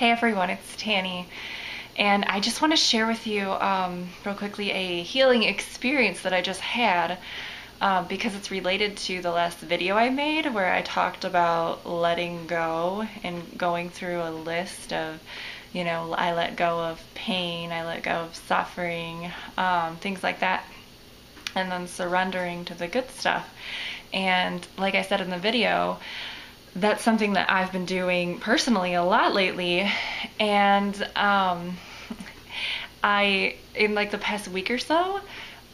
Hey everyone, it's Tanni, and I just want to share with you real quickly a healing experience that I just had because it's related to the last video I made where I talked about letting go and going through a list of, I let go of pain, I let go of suffering, things like that, and then surrendering to the good stuff. And like I said in the video, that's something that I've been doing personally a lot lately. And in like the past week or so,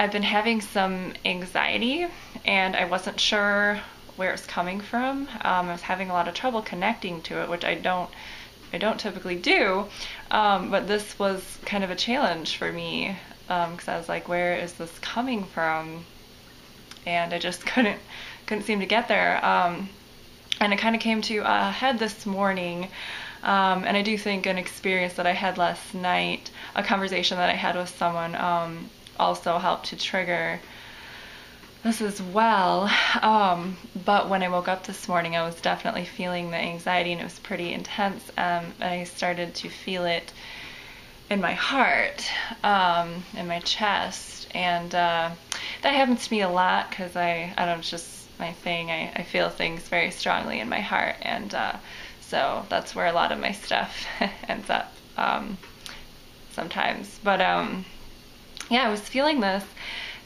I've been having some anxiety and I wasn't sure where it's coming from. I was having a lot of trouble connecting to it, which I don't typically do. But this was kind of a challenge for me because I was like, where is this coming from? And I just couldn't seem to get there. And it kind of came to a head this morning. And I do think an experience that I had last night, a conversation that I had with someone, also helped to trigger this as well. But when I woke up this morning, I was definitely feeling the anxiety, and it was pretty intense. And I started to feel it in my heart, in my chest. And that happens to me a lot because I don't know, it's just my thing. I feel things very strongly in my heart, and so that's where a lot of my stuff ends up sometimes. But yeah, I was feeling this,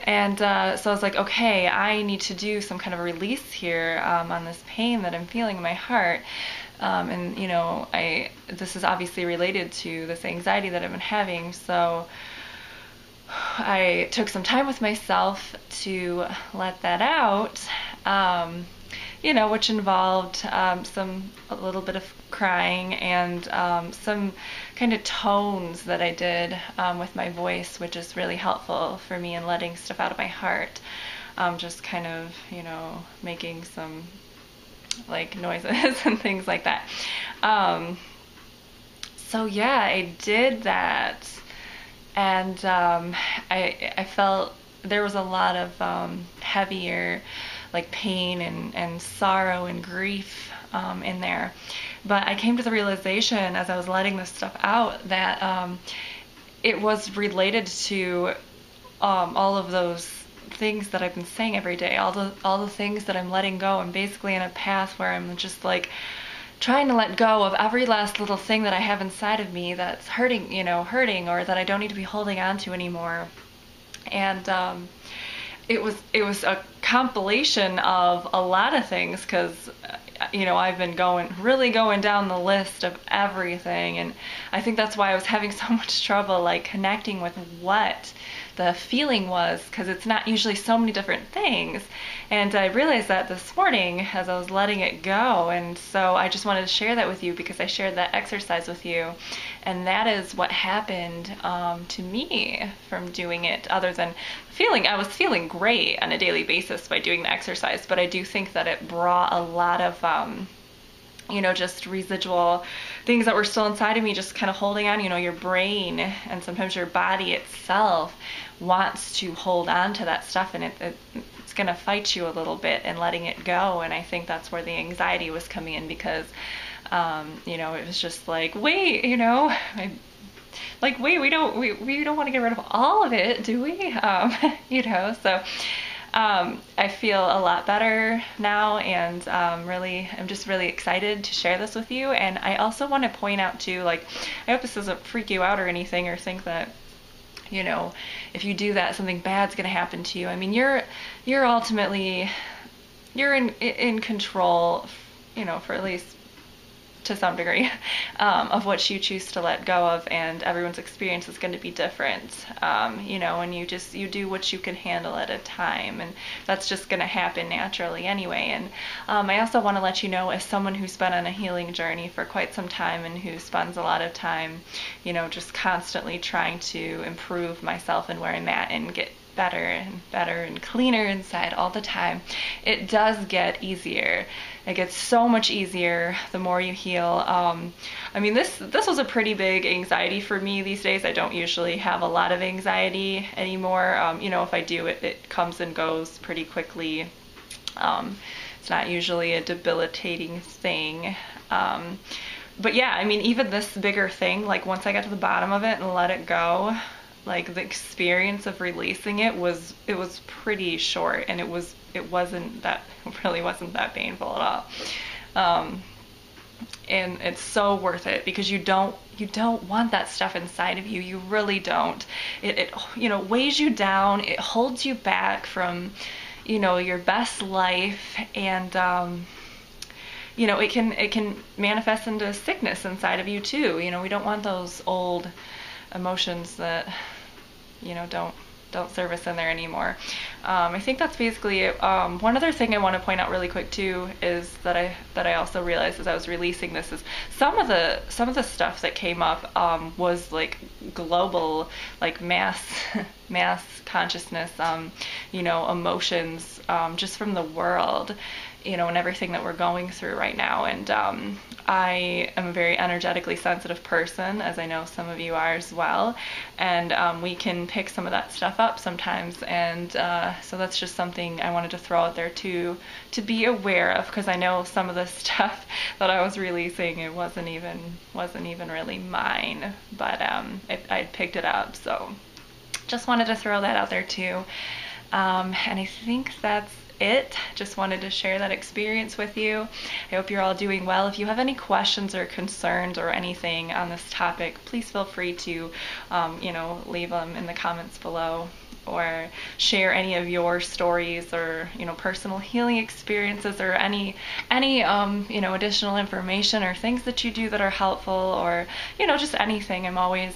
and so I was like, okay, I need to do some kind of release here on this pain that I'm feeling in my heart. And this is obviously related to this anxiety that I've been having, so I took some time with myself to let that out, which involved a little bit of crying and some kind of tones that I did with my voice, which is really helpful for me in letting stuff out of my heart. Just kind of, making some like noises and things like that. So yeah, I did that. And I felt there was a lot of heavier, like pain and sorrow and grief in there. But I came to the realization as I was letting this stuff out that it was related to all of those things that I've been saying every day, all the things that I'm letting go. I'm basically in a path where I'm just like trying to let go of every last little thing that I have inside of me that's hurting, or that I don't need to be holding on to anymore. And it was a compilation of a lot of things because, I've been really going down the list of everything. And I think that's why I was having so much trouble, like, connecting with what the feeling was, because it's not usually so many different things. And I realized that this morning as I was letting it go. And so I just wanted to share that with you because I shared that exercise with you. And that is what happened to me from doing it, other than I was feeling great on a daily basis by doing the exercise. But I do think that it brought a lot of just residual things that were still inside of me, just kind of holding on. Your brain and sometimes your body itself wants to hold on to that stuff, and it's going to fight you a little bit in letting it go. And I think that's where the anxiety was coming in because, it was just like, wait, wait, we don't want to get rid of all of it, do we? So I feel a lot better now, and I'm just really excited to share this with you. And I also want to point out too, like, I hope this doesn't freak you out or anything, or think that, if you do that, something bad's going to happen to you. I mean, you're ultimately, you're in control, for at least to some degree, of what you choose to let go of, and everyone's experience is going to be different, and you do what you can handle at a time, and that's just going to happen naturally anyway. And I also want to let you know, as someone who's been on a healing journey for quite some time and who spends a lot of time, just constantly trying to improve myself and where I'm at and get better and cleaner inside all the time, it does get easier. It gets so much easier the more you heal. I mean, this was a pretty big anxiety for me these days. I don't usually have a lot of anxiety anymore. If I do, it comes and goes pretty quickly. It's not usually a debilitating thing. But yeah, I mean, even this bigger thing, like once I got to the bottom of it and let it go, like the experience of releasing it was pretty short, and it wasn't that it really wasn't that painful at all. Um, and it's so worth it because you don't want that stuff inside of you. You really don't. It weighs you down. It holds you back from your best life, and it can manifest into sickness inside of you too. We don't want those old emotions that don't serve us in there anymore. I think that's basically it. One other thing I want to point out really quick too is that I also realized as I was releasing this is some of the stuff that came up was like global, like mass consciousness, emotions, just from the world, and everything that we're going through right now. And I am a very energetically sensitive person, as I know some of you are as well. And we can pick some of that stuff up sometimes. And so that's just something I wanted to throw out there to be aware of, because I know some of the stuff that I was releasing, it wasn't even really mine, but I'd picked it up. So just wanted to throw that out there too. And I think that's it. Just wanted to share that experience with you. I hope you're all doing well. If you have any questions or concerns or anything on this topic, please feel free to, leave them in the comments below, or share any of your stories or personal healing experiences, or any additional information or things that you do that are helpful, or just anything. I'm always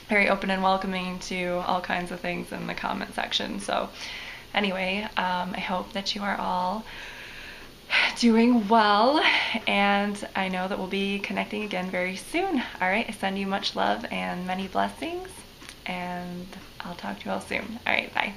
very open and welcoming to all kinds of things in the comment section. So anyway, I hope that you are all doing well, and I know that we'll be connecting again very soon. All right, I send you much love and many blessings, and I'll talk to you all soon. All right, bye.